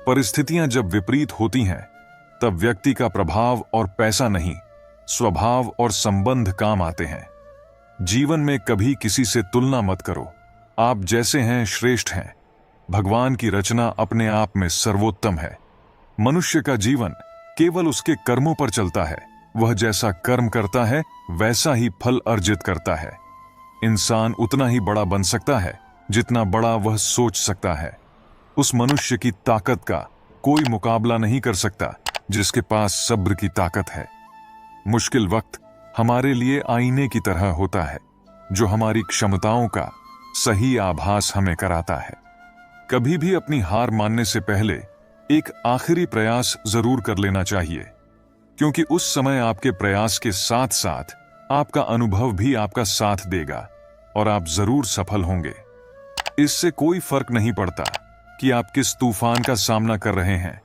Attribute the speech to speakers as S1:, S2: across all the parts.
S1: परिस्थितियां जब विपरीत होती हैं, तब व्यक्ति का प्रभाव और पैसा नहीं, स्वभाव और संबंध काम आते हैं। जीवन में कभी किसी से तुलना मत करो। आप जैसे हैं श्रेष्ठ हैं। भगवान की रचना अपने आप में सर्वोत्तम है। मनुष्य का जीवन केवल उसके कर्मों पर चलता है। वह जैसा कर्म करता है वैसा ही फल अर्जित करता है। इंसान उतना ही बड़ा बन सकता है जितना बड़ा वह सोच सकता है। उस मनुष्य की ताकत का कोई मुकाबला नहीं कर सकता जिसके पास सब्र की ताकत है। मुश्किल वक्त हमारे लिए आईने की तरह होता है, जो हमारी क्षमताओं का सही आभास हमें कराता है। कभी भी अपनी हार मानने से पहले एक आखिरी प्रयास जरूर कर लेना चाहिए, क्योंकि उस समय आपके प्रयास के साथ साथ आपका अनुभव भी आपका साथ देगा और आप जरूर सफल होंगे। इससे कोई फर्क नहीं पड़ता कि आप किस तूफान का सामना कर रहे हैं।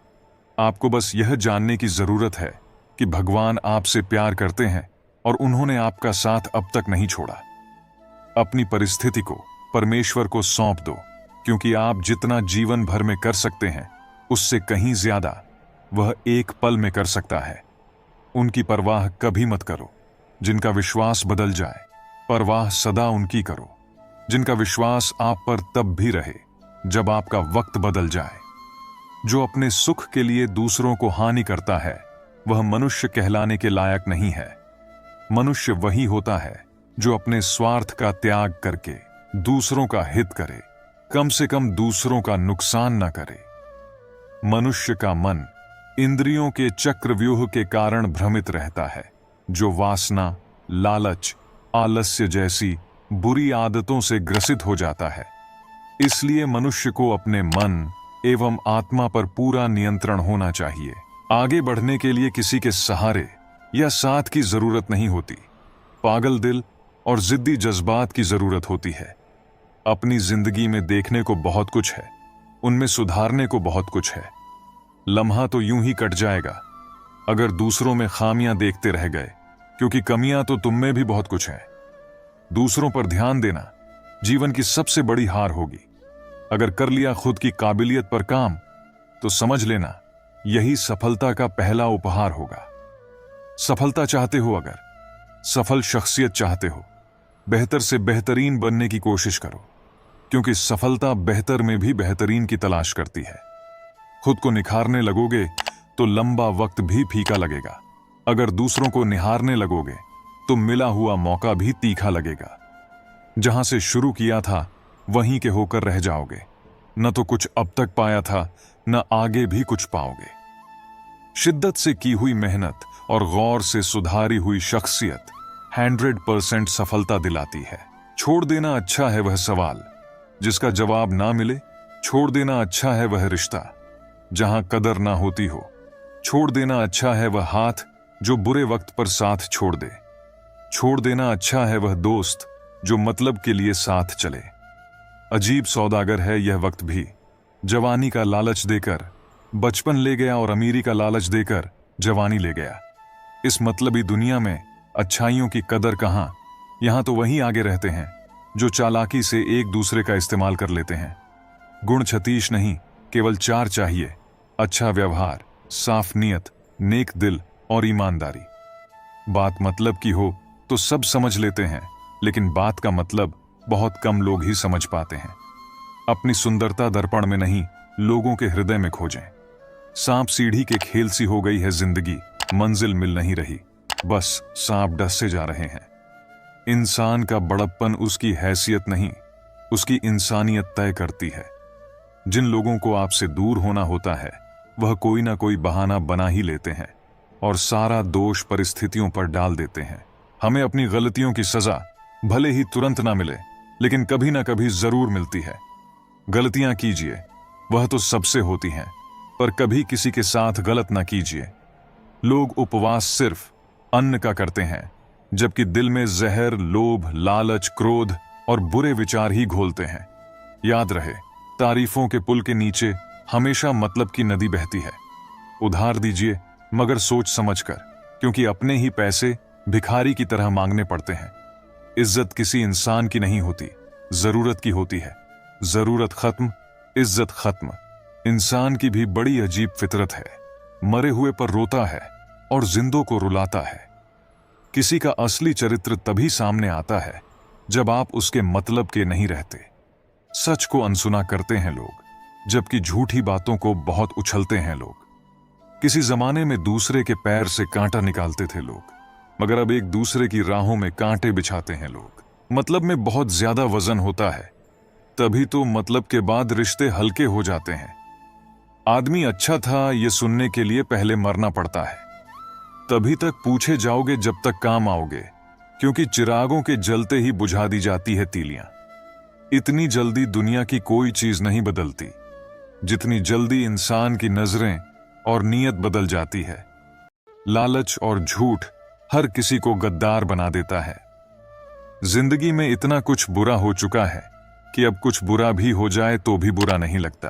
S1: आपको बस यह जानने की जरूरत है कि भगवान आपसे प्यार करते हैं और उन्होंने आपका साथ अब तक नहीं छोड़ा। अपनी परिस्थिति को परमेश्वर को सौंप दो, क्योंकि आप जितना जीवन भर में कर सकते हैं उससे कहीं ज्यादा वह एक पल में कर सकता है। उनकी परवाह कभी मत करो जिनका विश्वास बदल जाए, परवाह सदा उनकी करो जिनका विश्वास आप पर तब भी रहे जब आपका वक्त बदल जाए। जो अपने सुख के लिए दूसरों को हानि करता है वह मनुष्य कहलाने के लायक नहीं है। मनुष्य वही होता है जो अपने स्वार्थ का त्याग करके दूसरों का हित करे, कम से कम दूसरों का नुकसान न करे। मनुष्य का मन इंद्रियों के चक्रव्यूह के कारण भ्रमित रहता है, जो वासना, लालच, आलस्य जैसी बुरी आदतों से ग्रसित हो जाता है। इसलिए मनुष्य को अपने मन एवं आत्मा पर पूरा नियंत्रण होना चाहिए। आगे बढ़ने के लिए किसी के सहारे या साथ की जरूरत नहीं होती। पागल दिल और जिद्दी जज्बात की जरूरत होती है। अपनी जिंदगी में देखने को बहुत कुछ है, उनमें सुधारने को बहुत कुछ है। लम्हा तो यूं ही कट जाएगा अगर दूसरों में खामियां देखते रह गए, क्योंकि कमियां तो तुम में भी बहुत कुछ है। दूसरों पर ध्यान देना जीवन की सबसे बड़ी हार होगी। अगर कर लिया खुद की काबिलियत पर काम, तो समझ लेना यही सफलता का पहला उपहार होगा। सफलता चाहते हो, अगर सफल शख्सियत चाहते हो, बेहतर से बेहतरीन बनने की कोशिश करो, क्योंकि सफलता बेहतर में भी बेहतरीन की तलाश करती है। खुद को निखारने लगोगे तो लंबा वक्त भी फीका लगेगा। अगर दूसरों को निहारने लगोगे तो मिला हुआ मौका भी तीखा लगेगा। जहां से शुरू किया था वहीं के होकर रह जाओगे। न तो कुछ अब तक पाया था, न आगे भी कुछ पाओगे। शिद्दत से की हुई मेहनत और गौर से सुधारी हुई शख्सियत 100% सफलता दिलाती है। छोड़ देना अच्छा है वह सवाल जिसका जवाब ना मिले। छोड़ देना अच्छा है वह रिश्ता जहां कदर ना होती हो। छोड़ देना अच्छा है वह हाथ जो बुरे वक्त पर साथ छोड़ दे। छोड़ देना अच्छा है वह दोस्त जो मतलब के लिए साथ चले। अजीब सौदागर है यह वक्त भी, जवानी का लालच देकर बचपन ले गया और अमीरी का लालच देकर जवानी ले गया। इस मतलबी दुनिया में अच्छाइयों की कदर कहाँ। यहां तो वही आगे रहते हैं जो चालाकी से एक दूसरे का इस्तेमाल कर लेते हैं। गुण 36 नहीं, केवल 4 चाहिए। अच्छा व्यवहार, साफ नीयत, नेक दिल और ईमानदारी। बात मतलब की हो तो सब समझ लेते हैं, लेकिन बात का मतलब बहुत कम लोग ही समझ पाते हैं। अपनी सुंदरता दर्पण में नहीं, लोगों के हृदय में खोजें। सांप सीढ़ी के खेल सी हो गई है जिंदगी, मंजिल मिल नहीं रही, बस सांप डसते जा रहे हैं। इंसान का बड़प्पन उसकी हैसियत नहीं, उसकी इंसानियत तय करती है। जिन लोगों को आपसे दूर होना होता है वह कोई ना कोई बहाना बना ही लेते हैं और सारा दोष परिस्थितियों पर डाल देते हैं। हमें अपनी गलतियों की सजा भले ही तुरंत ना मिले, लेकिन कभी ना कभी जरूर मिलती है। गलतियां कीजिए, वह तो सबसे होती हैं, पर कभी किसी के साथ गलत ना कीजिए। लोग उपवास सिर्फ अन्न का करते हैं, जबकि दिल में जहर, लोभ, लालच, क्रोध और बुरे विचार ही घोलते हैं। याद रहे, तारीफों के पुल के नीचे हमेशा मतलब की नदी बहती है। उधार दीजिए मगर सोच समझकर, क्योंकि अपने ही पैसे भिखारी की तरह मांगने पड़ते हैं। इज्जत किसी इंसान की नहीं होती, जरूरत की होती है। जरूरत खत्म, इज्जत खत्म। इंसान की भी बड़ी अजीब फितरत है, मरे हुए पर रोता है और जिंदों को रुलाता है। किसी का असली चरित्र तभी सामने आता है जब आप उसके मतलब के नहीं रहते। सच को अनसुना करते हैं लोग, जबकि झूठी बातों को बहुत उछलते हैं लोग। किसी जमाने में दूसरे के पैर से कांटा निकालते थे लोग, मगर अब एक दूसरे की राहों में कांटे बिछाते हैं लोग। मतलब में बहुत ज्यादा वजन होता है, तभी तो मतलब के बाद रिश्ते हल्के हो जाते हैं। आदमी अच्छा था ये सुनने के लिए पहले मरना पड़ता है, तभी तक पूछे जाओगे जब तक काम आओगे, क्योंकि चिरागों के जलते ही बुझा दी जाती है तीलियां। इतनी जल्दी दुनिया की कोई चीज नहीं बदलती जितनी जल्दी इंसान की नजरें और नीयत बदल जाती है। लालच और झूठ हर किसी को गद्दार बना देता है। जिंदगी में इतना कुछ बुरा हो चुका है कि अब कुछ बुरा भी हो जाए तो भी बुरा नहीं लगता।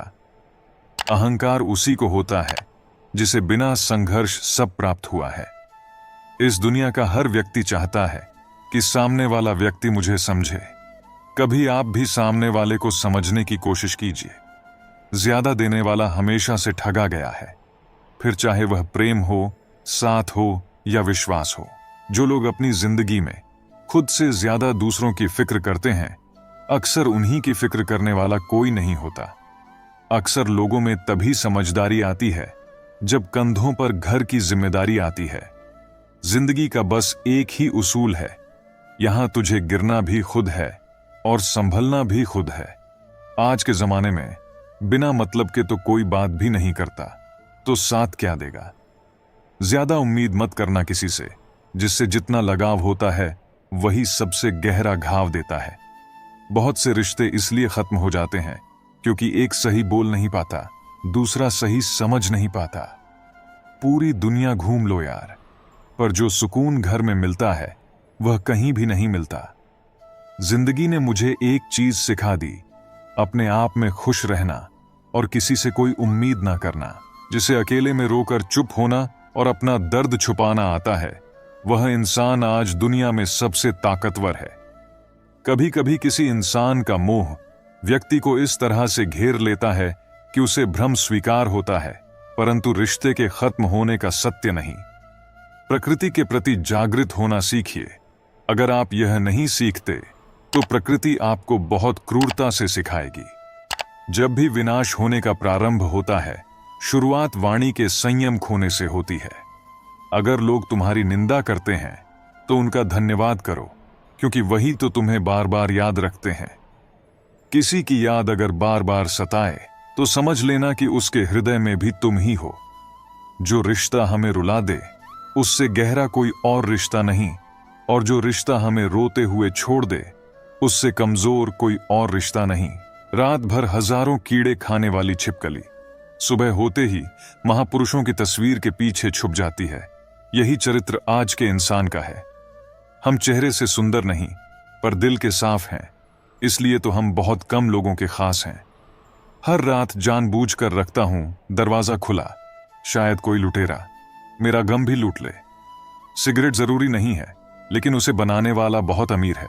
S1: अहंकार उसी को होता है जिसे बिना संघर्ष सब प्राप्त हुआ है। इस दुनिया का हर व्यक्ति चाहता है कि सामने वाला व्यक्ति मुझे समझे। कभी आप भी सामने वाले को समझने की कोशिश कीजिए। ज्यादा देने वाला हमेशा से ठगा गया है, फिर चाहे वह प्रेम हो, साथ हो या विश्वास हो। जो लोग अपनी जिंदगी में खुद से ज्यादा दूसरों की फिक्र करते हैं, अक्सर उन्हीं की फिक्र करने वाला कोई नहीं होता। अक्सर लोगों में तभी समझदारी आती है जब कंधों पर घर की जिम्मेदारी आती है। जिंदगी का बस एक ही उसूल है, यहां तुझे गिरना भी खुद है और संभलना भी खुद है। आज के जमाने में बिना मतलब के तो कोई बात भी नहीं करता, तो साथ क्या देगा। ज्यादा उम्मीद मत करना किसी से, जिससे जितना लगाव होता है वही सबसे गहरा घाव देता है। बहुत से रिश्ते इसलिए खत्म हो जाते हैं क्योंकि एक सही बोल नहीं पाता, दूसरा सही समझ नहीं पाता। पूरी दुनिया घूम लो यार, पर जो सुकून घर में मिलता है वह कहीं भी नहीं मिलता। जिंदगी ने मुझे एक चीज सिखा दी, अपने आप में खुश रहना और किसी से कोई उम्मीद ना करना। जिसे अकेले में रोकर चुप होना और अपना दर्द छुपाना आता है, वह इंसान आज दुनिया में सबसे ताकतवर है। कभी कभी किसी इंसान का मोह व्यक्ति को इस तरह से घेर लेता है कि उसे भ्रम स्वीकार होता है, परंतु रिश्ते के खत्म होने का सत्य नहीं। प्रकृति के प्रति जागृत होना सीखिए। अगर आप यह नहीं सीखते तो प्रकृति आपको बहुत क्रूरता से सिखाएगी। जब भी विनाश होने का प्रारंभ होता है, शुरुआत वाणी के संयम खोने से होती है। अगर लोग तुम्हारी निंदा करते हैं तो उनका धन्यवाद करो, क्योंकि वही तो तुम्हें बार बार याद रखते हैं। किसी की याद अगर बार बार सताए तो समझ लेना कि उसके हृदय में भी तुम ही हो। जो रिश्ता हमें रुला दे उससे गहरा कोई और रिश्ता नहीं, और जो रिश्ता हमें रोते हुए छोड़ दे उससे कमजोर कोई और रिश्ता नहीं। रात भर हजारों कीड़े खाने वाली छिपकली सुबह होते ही महापुरुषों की तस्वीर के पीछे छुप जाती है। यही चरित्र आज के इंसान का है। हम चेहरे से सुंदर नहीं, पर दिल के साफ हैं, इसलिए तो हम बहुत कम लोगों के खास हैं। हर रात जानबूझकर रखता हूं दरवाजा खुला, शायद कोई लुटेरा मेरा गम भी लूट ले। सिगरेट जरूरी नहीं है, लेकिन उसे बनाने वाला बहुत अमीर है।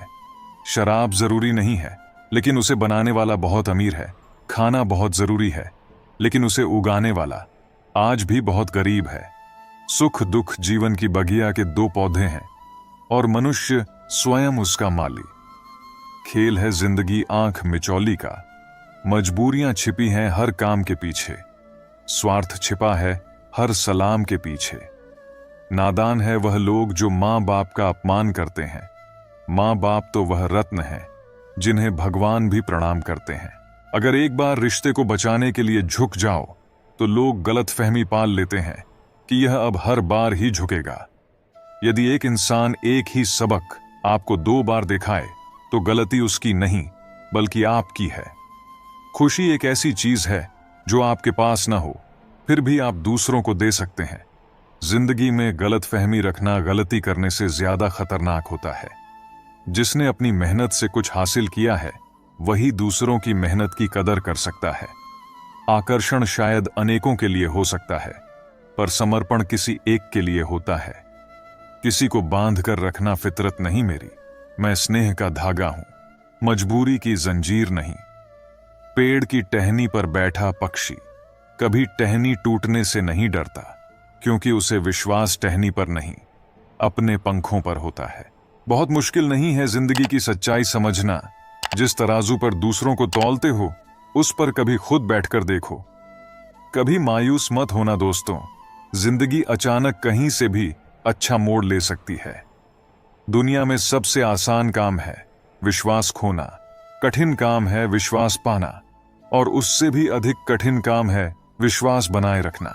S1: शराब जरूरी नहीं है, लेकिन उसे बनाने वाला बहुत अमीर है। खाना बहुत जरूरी है, लेकिन उसे उगाने वाला आज भी बहुत गरीब है। सुख दुख जीवन की बगिया के दो पौधे हैं और मनुष्य स्वयं उसका माली। खेल है जिंदगी आंख मिचौली का, मजबूरियां छिपी हैं हर काम के पीछे, स्वार्थ छिपा है हर सलाम के पीछे। नादान है वह लोग जो माँ बाप का अपमान करते हैं। माँ बाप तो वह रत्न है जिन्हें भगवान भी प्रणाम करते हैं। अगर एक बार रिश्ते को बचाने के लिए झुक जाओ तो लोग गलतफहमी पाल लेते हैं कि यह अब हर बार ही झुकेगा। यदि एक इंसान एक ही सबक आपको 2 बार दिखाए तो गलती उसकी नहीं बल्कि आपकी है। खुशी एक ऐसी चीज है जो आपके पास ना हो फिर भी आप दूसरों को दे सकते हैं। जिंदगी में गलतफहमी रखना गलती करने से ज्यादा खतरनाक होता है। जिसने अपनी मेहनत से कुछ हासिल किया है वही दूसरों की मेहनत की कदर कर सकता है। आकर्षण शायद अनेकों के लिए हो सकता है, पर समर्पण किसी एक के लिए होता है। किसी को बांध कर रखना फितरत नहीं मेरी, मैं स्नेह का धागा हूं, मजबूरी की जंजीर नहीं। पेड़ की टहनी पर बैठा पक्षी कभी टहनी टूटने से नहीं डरता, क्योंकि उसे विश्वास टहनी पर नहीं, अपने पंखों पर होता है। बहुत मुश्किल नहीं है जिंदगी की सच्चाई समझना। जिस तराजू पर दूसरों को तौलते हो, उस पर कभी खुद बैठकर देखो। कभी मायूस मत होना दोस्तों, जिंदगी अचानक कहीं से भी अच्छा मोड़ ले सकती है। दुनिया में सबसे आसान काम है विश्वास खोना, कठिन काम है विश्वास पाना, और उससे भी अधिक कठिन काम है विश्वास बनाए रखना।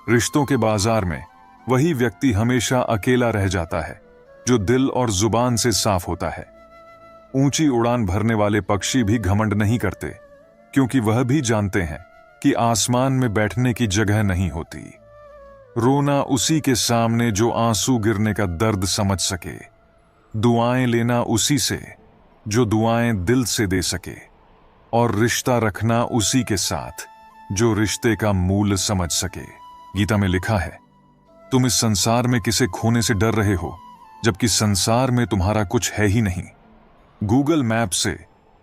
S1: रिश्तों के बाजार में वही व्यक्ति हमेशा अकेला रह जाता है जो दिल और जुबान से साफ होता है। ऊंची उड़ान भरने वाले पक्षी भी घमंड नहीं करते, क्योंकि वह भी जानते हैं कि आसमान में बैठने की जगह नहीं होती। रोना उसी के सामने जो आंसू गिरने का दर्द समझ सके, दुआएं लेना उसी से जो दुआएं दिल से दे सके, और रिश्ता रखना उसी के साथ जो रिश्ते का मूल समझ सके। गीता में लिखा है, तुम इस संसार में किसे खोने से डर रहे हो, जबकि संसार में तुम्हारा कुछ है ही नहीं। गूगल मैप से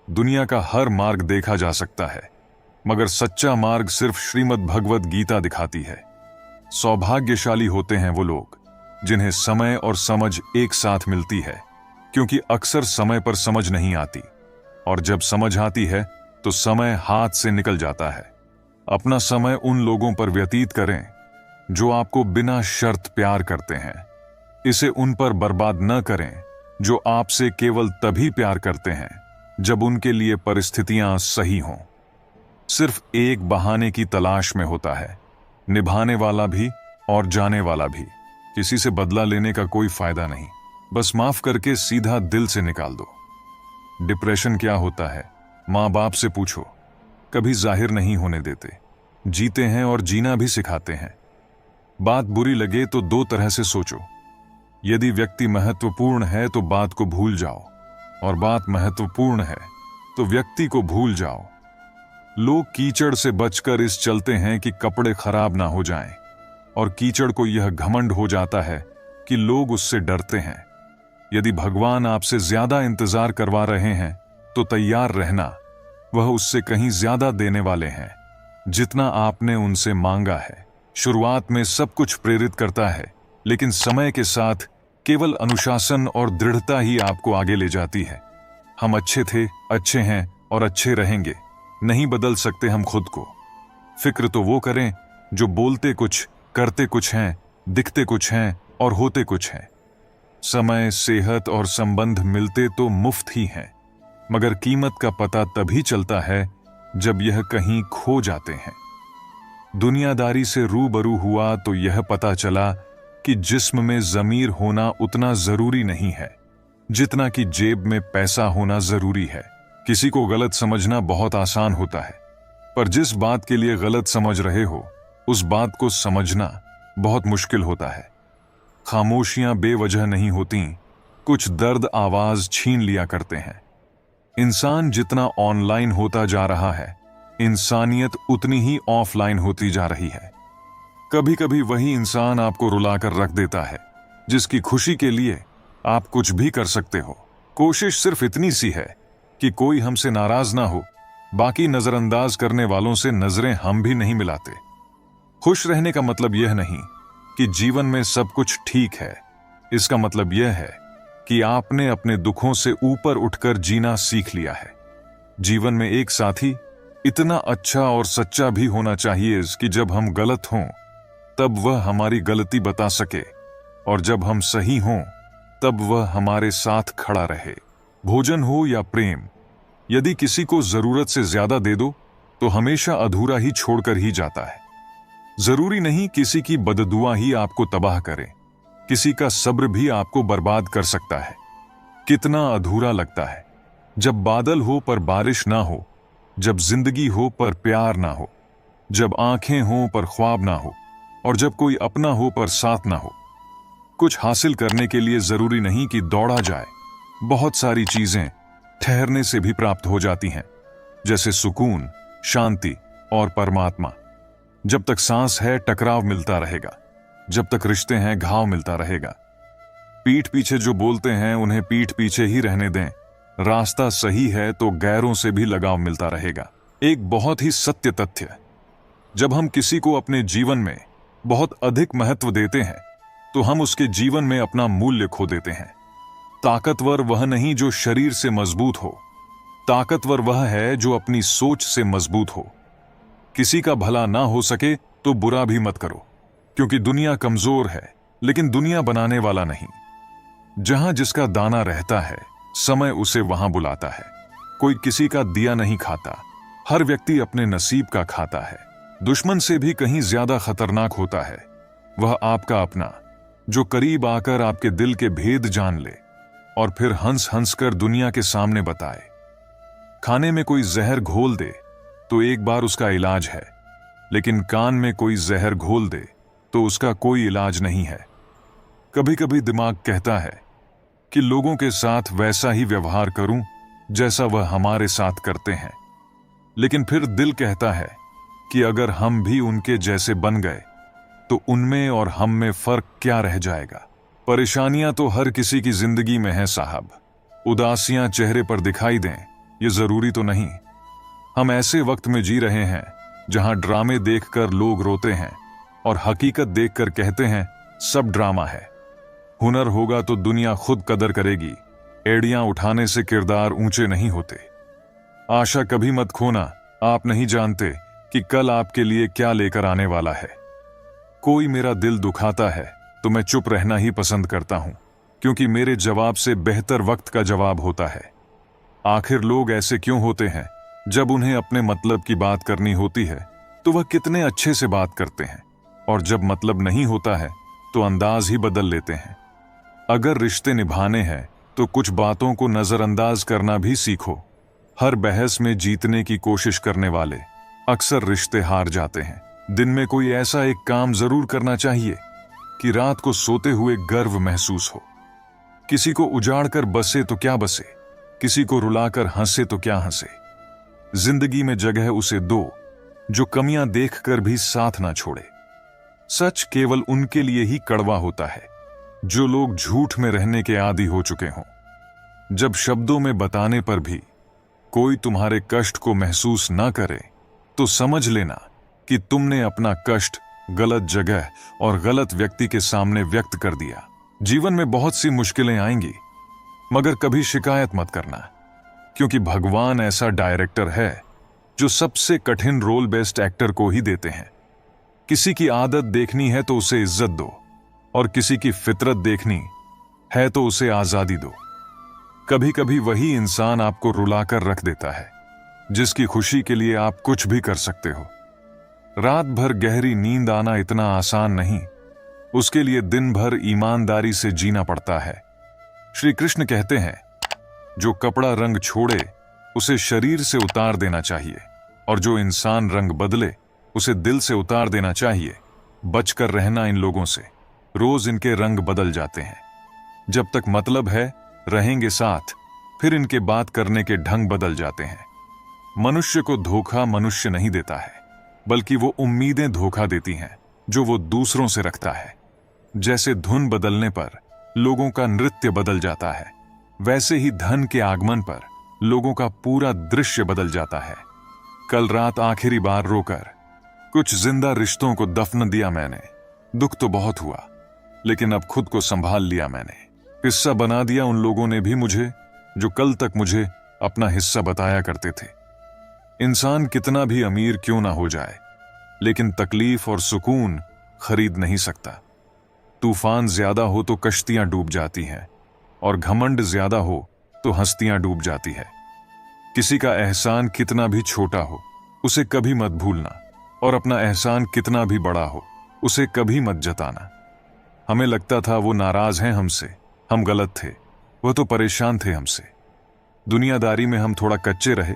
S1: दुनिया का हर मार्ग देखा जा सकता है, मगर सच्चा मार्ग सिर्फ श्रीमद् भगवद गीता दिखाती है। सौभाग्यशाली होते हैं वो लोग जिन्हें समय और समझ एक साथ मिलती है, क्योंकि अक्सर समय पर समझ नहीं आती, और जब समझ आती है तो समय हाथ से निकल जाता है। अपना समय उन लोगों पर व्यतीत करें जो आपको बिना शर्त प्यार करते हैं। इसे उन पर बर्बाद न करें जो आपसे केवल तभी प्यार करते हैं जब उनके लिए परिस्थितियां सही हों। सिर्फ एक बहाने की तलाश में होता है निभाने वाला भी और जाने वाला भी। किसी से बदला लेने का कोई फायदा नहीं, बस माफ करके सीधा दिल से निकाल दो। डिप्रेशन क्या होता है, माँ बाप से पूछो, कभी जाहिर नहीं होने देते, जीते हैं और जीना भी सिखाते हैं। बात बुरी लगे तो दो तरह से सोचो, यदि व्यक्ति महत्वपूर्ण है तो बात को भूल जाओ, और बात महत्वपूर्ण है तो व्यक्ति को भूल जाओ। लोग कीचड़ से बचकर इस चलते हैं कि कपड़े खराब ना हो जाएं, और कीचड़ को यह घमंड हो जाता है कि लोग उससे डरते हैं। यदि भगवान आपसे ज्यादा इंतजार करवा रहे हैं तो तैयार रहना, वह उससे कहीं ज्यादा देने वाले हैं जितना आपने उनसे मांगा है। शुरुआत में सब कुछ प्रेरित करता है, लेकिन समय के साथ केवल अनुशासन और दृढ़ता ही आपको आगे ले जाती है। हम अच्छे थे, अच्छे हैं और अच्छे रहेंगे, नहीं बदल सकते हम खुद को। फिक्र तो वो करें जो बोलते कुछ, करते कुछ हैं, दिखते कुछ हैं और होते कुछ हैं। समय, सेहत और संबंध मिलते तो मुफ्त ही हैं, मगर कीमत का पता तभी चलता है जब यह कहीं खो जाते हैं। दुनियादारी से रूबरू हुआ तो यह पता चला कि जिस्म में ज़मीर होना उतना जरूरी नहीं है जितना कि जेब में पैसा होना जरूरी है। किसी को गलत समझना बहुत आसान होता है, पर जिस बात के लिए गलत समझ रहे हो उस बात को समझना बहुत मुश्किल होता है। खामोशियां बेवजह नहीं होती, कुछ दर्द आवाज छीन लिया करते हैं। इंसान जितना ऑनलाइन होता जा रहा है, इंसानियत उतनी ही ऑफलाइन होती जा रही है। कभी कभी वही इंसान आपको रुलाकर रख देता है जिसकी खुशी के लिए आप कुछ भी कर सकते हो। कोशिश सिर्फ इतनी सी है कि कोई हमसे नाराज ना हो, बाकी नजरअंदाज करने वालों से नजरें हम भी नहीं मिलाते। खुश रहने का मतलब यह नहीं कि जीवन में सब कुछ ठीक है, इसका मतलब यह है कि आपने अपने दुखों से ऊपर उठकर जीना सीख लिया है। जीवन में एक साथी इतना अच्छा और सच्चा भी होना चाहिए कि जब हम गलत हों तब वह हमारी गलती बता सके, और जब हम सही हों तब वह हमारे साथ खड़ा रहे। भोजन हो या प्रेम, यदि किसी को जरूरत से ज्यादा दे दो तो हमेशा अधूरा ही छोड़कर ही जाता है। जरूरी नहीं किसी की बददुआ ही आपको तबाह करे, किसी का सब्र भी आपको बर्बाद कर सकता है। कितना अधूरा लगता है जब बादल हो पर बारिश ना हो, जब जिंदगी हो पर प्यार ना हो, जब आंखें हो पर ख्वाब ना हो, और जब कोई अपना हो पर साथ ना हो। कुछ हासिल करने के लिए जरूरी नहीं कि दौड़ा जाए, बहुत सारी चीजें ठहरने से भी प्राप्त हो जाती हैं, जैसे सुकून, शांति और परमात्मा। जब तक सांस है टकराव मिलता रहेगा, जब तक रिश्ते हैं घाव मिलता रहेगा। पीठ पीछे जो बोलते हैं उन्हें पीठ पीछे ही रहने दें, रास्ता सही है तो गैरों से भी लगाव मिलता रहेगा। एक बहुत ही सत्य तथ्य, जब हम किसी को अपने जीवन में बहुत अधिक महत्व देते हैं तो हम उसके जीवन में अपना मूल्य खो देते हैं। ताकतवर वह नहीं जो शरीर से मजबूत हो, ताकतवर वह है जो अपनी सोच से मजबूत हो। किसी का भला ना हो सके तो बुरा भी मत करो, क्योंकि दुनिया कमजोर है लेकिन दुनिया बनाने वाला नहीं। जहां जिसका दाना रहता है समय उसे वहां बुलाता है। कोई किसी का दिया नहीं खाता, हर व्यक्ति अपने नसीब का खाता है। दुश्मन से भी कहीं ज्यादा खतरनाक होता है वह आपका अपना, जो करीब आकर आपके दिल के भेद जान ले और फिर हंस हंस कर दुनिया के सामने बताए। खाने में कोई जहर घोल दे तो एक बार उसका इलाज है, लेकिन कान में कोई जहर घोल दे तो उसका कोई इलाज नहीं है। कभी कभी दिमाग कहता है कि लोगों के साथ वैसा ही व्यवहार करूं जैसा वह हमारे साथ करते हैं, लेकिन फिर दिल कहता है कि अगर हम भी उनके जैसे बन गए तो उनमें और हम में फर्क क्या रह जाएगा। परेशानियां तो हर किसी की जिंदगी में है साहब। उदासियां चेहरे पर दिखाई दें ये जरूरी तो नहीं। हम ऐसे वक्त में जी रहे हैं जहां ड्रामे देखकर लोग रोते हैं और हकीकत देखकर कहते हैं सब ड्रामा है। हुनर होगा तो दुनिया खुद कदर करेगी। एड़ियां उठाने से किरदार ऊंचे नहीं होते। आशा कभी मत खोना, आप नहीं जानते कि कल आपके लिए क्या लेकर आने वाला है। कोई मेरा दिल दुखाता है तो मैं चुप रहना ही पसंद करता हूं, क्योंकि मेरे जवाब से बेहतर वक्त का जवाब होता है। आखिर लोग ऐसे क्यों होते हैं? जब उन्हें अपने मतलब की बात करनी होती है तो वह कितने अच्छे से बात करते हैं, और जब मतलब नहीं होता है तो अंदाज ही बदल लेते हैं। अगर रिश्ते निभाने हैं तो कुछ बातों को नजरअंदाज करना भी सीखो। हर बहस में जीतने की कोशिश करने वाले अक्सर रिश्ते हार जाते हैं। दिन में कोई ऐसा एक काम जरूर करना चाहिए कि रात को सोते हुए गर्व महसूस हो। किसी को उजाड़कर बसे तो क्या बसे, किसी को रुलाकर हंसे तो क्या हंसे। जिंदगी में जगह उसे दो जो कमियां देखकर भी साथ ना छोड़े। सच केवल उनके लिए ही कड़वा होता है जो लोग झूठ में रहने के आदी हो चुके हों। जब शब्दों में बताने पर भी कोई तुम्हारे कष्ट को महसूस ना करे तो समझ लेना कि तुमने अपना कष्ट गलत जगह और गलत व्यक्ति के सामने व्यक्त कर दिया। जीवन में बहुत सी मुश्किलें आएंगी, मगर कभी शिकायत मत करना, क्योंकि भगवान ऐसा डायरेक्टर है जो सबसे कठिन रोल बेस्ट एक्टर को ही देते हैं। किसी की आदत देखनी है तो उसे इज्जत दो, और किसी की फितरत देखनी है तो उसे आजादी दो। कभी कभी वही इंसान आपको रुलाकर रख देता है जिसकी खुशी के लिए आप कुछ भी कर सकते हो। रात भर गहरी नींद आना इतना आसान नहीं, उसके लिए दिन भर ईमानदारी से जीना पड़ता है। श्री कृष्ण कहते हैं जो कपड़ा रंग छोड़े उसे शरीर से उतार देना चाहिए, और जो इंसान रंग बदले उसे दिल से उतार देना चाहिए। बचकर रहना इन लोगों से, रोज इनके रंग बदल जाते हैं। जब तक मतलब है रहेंगे साथ, फिर इनके बात करने के ढंग बदल जाते हैं। मनुष्य को धोखा मनुष्य नहीं देता है, बल्कि वो उम्मीदें धोखा देती हैं जो वो दूसरों से रखता है। जैसे धुन बदलने पर लोगों का नृत्य बदल जाता है, वैसे ही धन के आगमन पर लोगों का पूरा दृश्य बदल जाता है। कल रात आखिरी बार रोकर कुछ जिंदा रिश्तों को दफन दिया मैंने। दुख तो बहुत हुआ, लेकिन अब खुद को संभाल लिया मैंने। हिस्सा बना दिया उन लोगों ने भी मुझे जो कल तक मुझे अपना हिस्सा बताया करते थे। इंसान कितना भी अमीर क्यों ना हो जाए, लेकिन तकलीफ और सुकून खरीद नहीं सकता। तूफान ज्यादा हो तो कश्तियां डूब जाती हैं, और घमंड ज्यादा हो तो हस्तियां डूब जाती है। किसी का एहसान कितना भी छोटा हो उसे कभी मत भूलना, और अपना एहसान कितना भी बड़ा हो उसे कभी मत जताना। हमें लगता था वो नाराज हैं हमसे, हम गलत थे, वो तो परेशान थे हमसे। दुनियादारी में हम थोड़ा कच्चे रहे,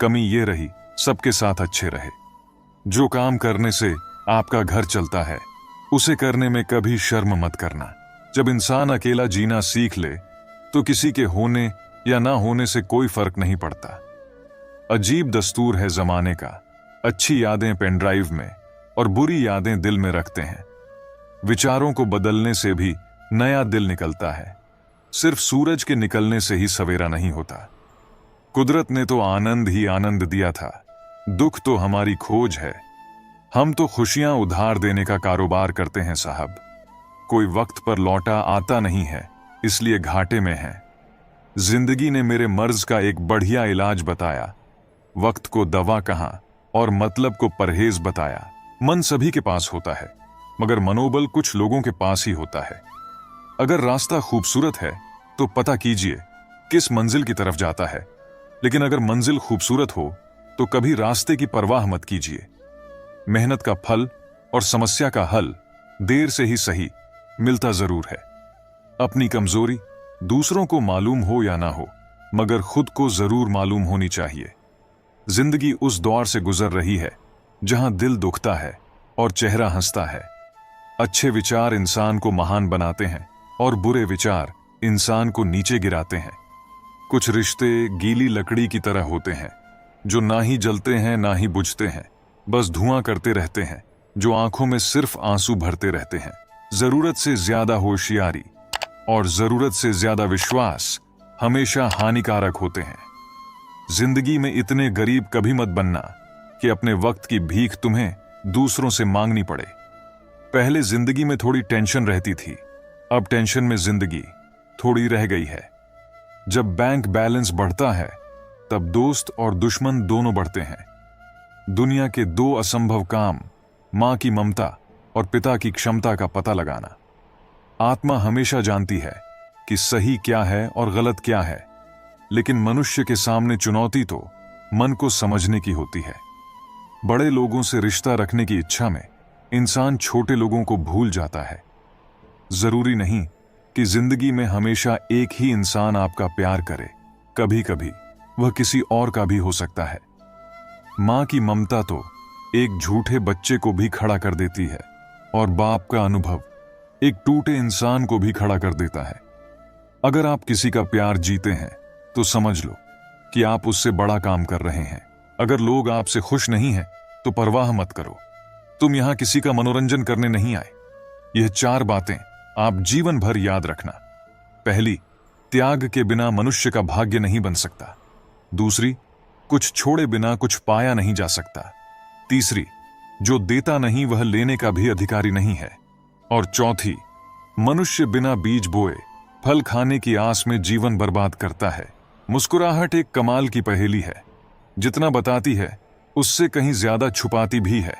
S1: कमी ये रही सबके साथ अच्छे रहे। जो काम करने से आपका घर चलता है उसे करने में कभी शर्म मत करना। जब इंसान अकेला जीना सीख ले तो किसी के होने या ना होने से कोई फर्क नहीं पड़ता। अजीब दस्तूर है जमाने का, अच्छी यादें पेन ड्राइव में और बुरी यादें दिल में रखते हैं। विचारों को बदलने से भी नया दिल निकलता है, सिर्फ सूरज के निकलने से ही सवेरा नहीं होता। कुदरत ने तो आनंद ही आनंद दिया था, दुख तो हमारी खोज है। हम तो खुशियां उधार देने का कारोबार करते हैं साहब। कोई वक्त पर लौटा आता नहीं है, इसलिए घाटे में है। जिंदगी ने मेरे मर्ज का एक बढ़िया इलाज बताया। वक्त को दवा कहा और मतलब को परहेज बताया। मन सभी के पास होता है, मगर मनोबल कुछ लोगों के पास ही होता है। अगर रास्ता खूबसूरत है तो पता कीजिए किस मंजिल की तरफ जाता है, लेकिन अगर मंजिल खूबसूरत हो तो कभी रास्ते की परवाह मत कीजिए। मेहनत का फल और समस्या का हल देर से ही सही मिलता जरूर है। अपनी कमजोरी दूसरों को मालूम हो या ना हो, मगर खुद को जरूर मालूम होनी चाहिए। जिंदगी उस दौर से गुजर रही है जहां दिल दुखता है और चेहरा हंसता है। अच्छे विचार इंसान को महान बनाते हैं और बुरे विचार इंसान को नीचे गिराते हैं। कुछ रिश्ते गीली लकड़ी की तरह होते हैं, जो ना ही जलते हैं ना ही बुझते हैं, बस धुआं करते रहते हैं, जो आंखों में सिर्फ आंसू भरते रहते हैं। जरूरत से ज्यादा होशियारी और जरूरत से ज्यादा विश्वास हमेशा हानिकारक होते हैं। जिंदगी में इतने गरीब कभी मत बनना कि अपने वक्त की भीख तुम्हें दूसरों से मांगनी पड़े। पहले जिंदगी में थोड़ी टेंशन रहती थी, अब टेंशन में जिंदगी थोड़ी रह गई है। जब बैंक बैलेंस बढ़ता है तब दोस्त और दुश्मन दोनों बढ़ते हैं। दुनिया के दो असंभव काम, मां की ममता और पिता की क्षमता का पता लगाना। आत्मा हमेशा जानती है कि सही क्या है और गलत क्या है, लेकिन मनुष्य के सामने चुनौती तो मन को समझने की होती है। बड़े लोगों से रिश्ता रखने की इच्छा में इंसान छोटे लोगों को भूल जाता है। जरूरी नहीं कि जिंदगी में हमेशा एक ही इंसान आपका प्यार करे, कभी कभी वह किसी और का भी हो सकता है। मां की ममता तो एक झूठे बच्चे को भी खड़ा कर देती है और बाप का अनुभव एक टूटे इंसान को भी खड़ा कर देता है। अगर आप किसी का प्यार जीते हैं तो समझ लो कि आप उससे बड़ा काम कर रहे हैं। अगर लोग आपसे खुश नहीं हैं तो परवाह मत करो, तुम यहां किसी का मनोरंजन करने नहीं आए। यह 4 बातें आप जीवन भर याद रखना। पहली, त्याग के बिना मनुष्य का भाग्य नहीं बन सकता। दूसरी, कुछ छोड़े बिना कुछ पाया नहीं जा सकता। तीसरी, जो देता नहीं वह लेने का भी अधिकारी नहीं है। और चौथी, मनुष्य बिना बीज बोए फल खाने की आस में जीवन बर्बाद करता है। मुस्कुराहट एक कमाल की पहेली है, जितना बताती है उससे कहीं ज्यादा छुपाती भी है।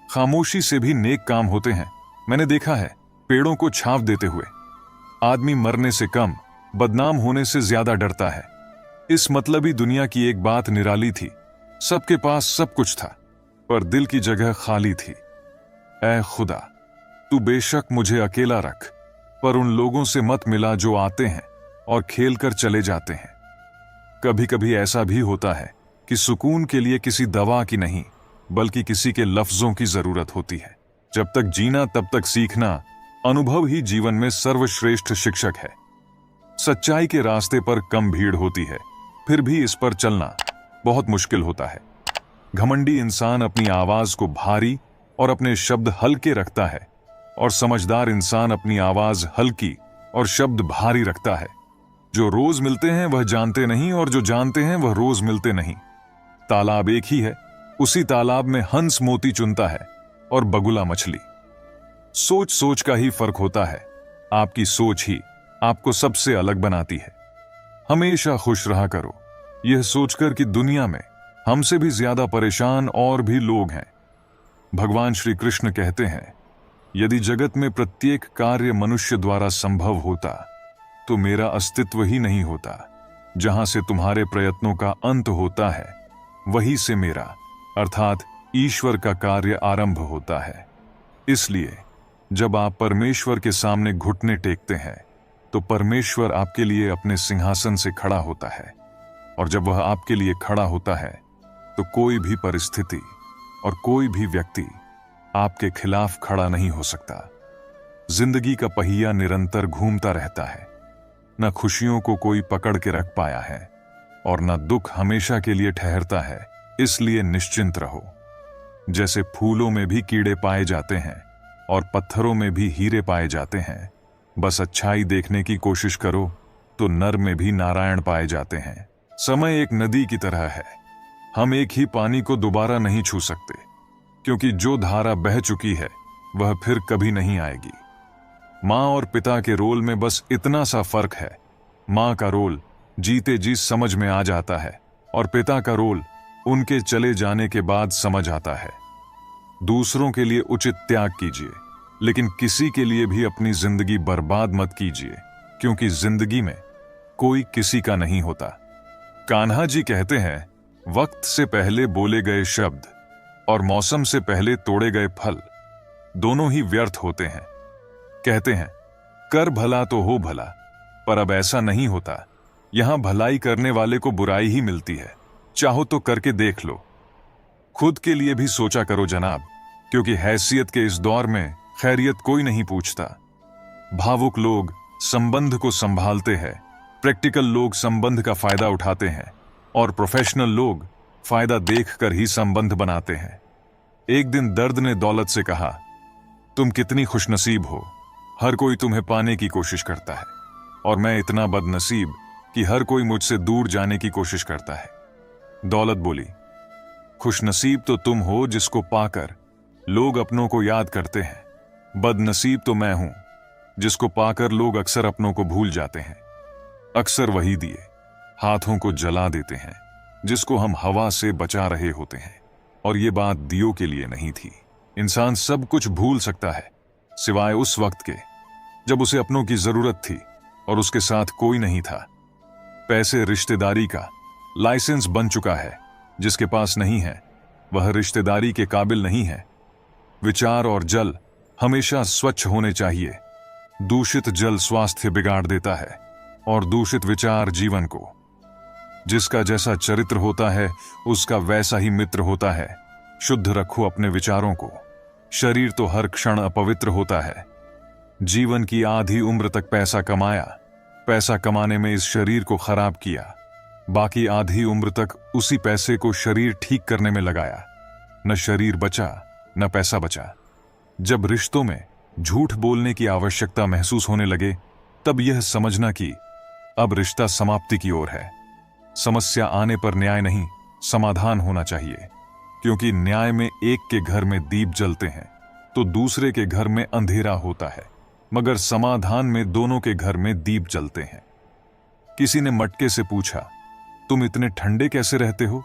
S1: खामोशी से भी नेक काम होते हैं। मैंने देखा है पेड़ों को छांव देते हुए। आदमी मरने से कम बदनाम होने से ज्यादा डरता है। इस मतलबी दुनिया की एक बात निराली थी। सबके पास सब कुछ था, पर दिल की जगह खाली थी। ऐ खुदा, तू बेशक मुझे अकेला रख, पर उन लोगों से मत मिला जो आते हैं और खेल कर चले जाते हैं। कभी कभी ऐसा भी होता है कि सुकून के लिए किसी दवा की नहीं, बल्कि किसी के लफ्जों की जरूरत होती है। जब तक जीना तब तक सीखना, अनुभव ही जीवन में सर्वश्रेष्ठ शिक्षक है। सच्चाई के रास्ते पर कम भीड़ होती है, फिर भी इस पर चलना बहुत मुश्किल होता है। घमंडी इंसान अपनी आवाज को भारी और अपने शब्द हल्के रखता है, और समझदार इंसान अपनी आवाज हल्की और शब्द भारी रखता है। जो रोज मिलते हैं वह जानते नहीं, और जो जानते हैं वह रोज मिलते नहीं। तालाब एक ही है, उसी तालाब में हंस मोती चुनता है और बगुला मछली। सोच सोच का ही फर्क होता है। आपकी सोच ही आपको सबसे अलग बनाती है। हमेशा खुश रहा करो, यह सोचकर कि दुनिया में हमसे भी ज्यादा परेशान और भी लोग हैं। भगवान श्री कृष्ण कहते हैं, यदि जगत में प्रत्येक कार्य मनुष्य द्वारा संभव होता तो मेरा अस्तित्व ही नहीं होता। जहां से तुम्हारे प्रयत्नों का अंत होता है, वहीं से मेरा अर्थात ईश्वर का कार्य आरंभ होता है। इसलिए जब आप परमेश्वर के सामने घुटने टेकते हैं तो परमेश्वर आपके लिए अपने सिंहासन से खड़ा होता है, और जब वह आपके लिए खड़ा होता है तो कोई भी परिस्थिति और कोई भी व्यक्ति आपके खिलाफ खड़ा नहीं हो सकता। जिंदगी का पहिया निरंतर घूमता रहता है। न खुशियों को कोई पकड़ के रख पाया है और न दुख हमेशा के लिए ठहरता है। इसलिए निश्चिंत रहो। जैसे फूलों में भी कीड़े पाए जाते हैं और पत्थरों में भी हीरे पाए जाते हैं, बस अच्छाई देखने की कोशिश करो तो नर में भी नारायण पाए जाते हैं। समय एक नदी की तरह है, हम एक ही पानी को दोबारा नहीं छू सकते। क्योंकि जो धारा बह चुकी है वह फिर कभी नहीं आएगी। माँ और पिता के रोल में बस इतना सा फर्क है। माँ का रोल जीते जी समझ में आ जाता है और पिता का रोल उनके चले जाने के बाद समझ आता है। दूसरों के लिए उचित त्याग कीजिए, लेकिन किसी के लिए भी अपनी जिंदगी बर्बाद मत कीजिए, क्योंकि जिंदगी में कोई किसी का नहीं होता। कान्हा जी कहते हैं, वक्त से पहले बोले गए शब्द और मौसम से पहले तोड़े गए फल दोनों ही व्यर्थ होते हैं। कहते हैं, कर भला तो हो भला, पर अब ऐसा नहीं होता। यहां भलाई करने वाले को बुराई ही मिलती है। चाहो तो करके देख लो। खुद के लिए भी सोचा करो जनाब, क्योंकि हैसियत के इस दौर में खैरियत कोई नहीं पूछता। भावुक लोग संबंध को संभालते हैं, प्रैक्टिकल लोग संबंध का फायदा उठाते हैं और प्रोफेशनल लोग फायदा देखकर ही संबंध बनाते हैं। एक दिन दर्द ने दौलत से कहा, तुम कितनी खुशनसीब हो, हर कोई तुम्हें पाने की कोशिश करता है और मैं इतना बदनसीब कि हर कोई मुझसे दूर जाने की कोशिश करता है। दौलत बोली, खुशनसीब तो तुम हो जिसको पाकर लोग अपनों को याद करते हैं, बदनसीब तो मैं हूं जिसको पाकर लोग अक्सर अपनों को भूल जाते हैं। अक्सर वही दिए हाथों को जला देते हैं जिसको हम हवा से बचा रहे होते हैं। और ये बात दियों के लिए नहीं थी। इंसान सब कुछ भूल सकता है सिवाय उस वक्त के जब उसे अपनों की जरूरत थी और उसके साथ कोई नहीं था। पैसे रिश्तेदारी का लाइसेंस बन चुका है, जिसके पास नहीं है वह रिश्तेदारी के काबिल नहीं है। विचार और जल हमेशा स्वच्छ होने चाहिए। दूषित जल स्वास्थ्य बिगाड़ देता है और दूषित विचार जीवन को। जिसका जैसा चरित्र होता है उसका वैसा ही मित्र होता है। शुद्ध रखो अपने विचारों को। शरीर तो हर क्षण अपवित्र होता है। जीवन की आधी उम्र तक पैसा कमाया, पैसा कमाने में इस शरीर को खराब किया, बाकी आधी उम्र तक उसी पैसे को शरीर ठीक करने में लगाया। न शरीर बचा न पैसा बचा। जब रिश्तों में झूठ बोलने की आवश्यकता महसूस होने लगे, तब यह समझना कि अब रिश्ता समाप्ति की ओर है। समस्या आने पर न्याय नहीं, समाधान होना चाहिए, क्योंकि न्याय में एक के घर में दीप जलते हैं तो दूसरे के घर में अंधेरा होता है, मगर समाधान में दोनों के घर में दीप जलते हैं। किसी ने मटके से पूछा, तुम इतने ठंडे कैसे रहते हो?